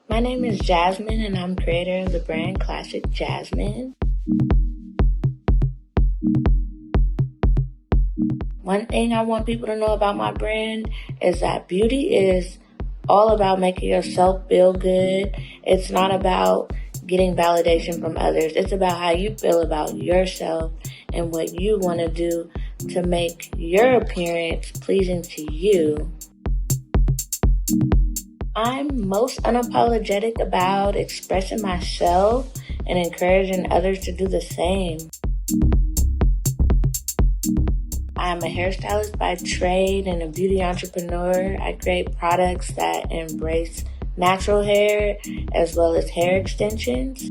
My name is Jasmine, and I'm creator of the brand Classic Jasmine. One thing I want people to know about my brand is that beauty is all about making yourself feel good. It's not about getting validation from others. It's about how you feel about yourself and what you want to do to make your appearance pleasing to you. I'm most unapologetic about expressing myself and encouraging others to do the same. I'm a hairstylist by trade and a beauty entrepreneur. I create products that embrace natural hair as well as hair extensions.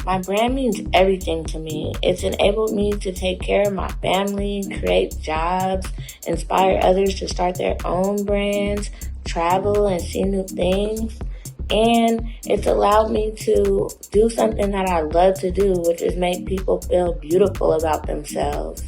My brand means everything to me. It's enabled me to take care of my family, create jobs, inspire others to start their own brands, travel and see new things. And it's allowed me to do something that I love to do, which is make people feel beautiful about themselves.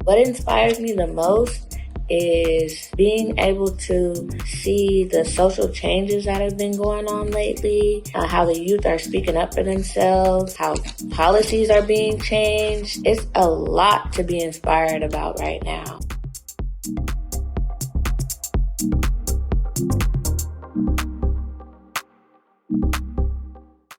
What inspires me the most is being able to see the social changes that have been going on lately, how the youth are speaking up for themselves, how policies are being changed. It's a lot to be inspired about right now.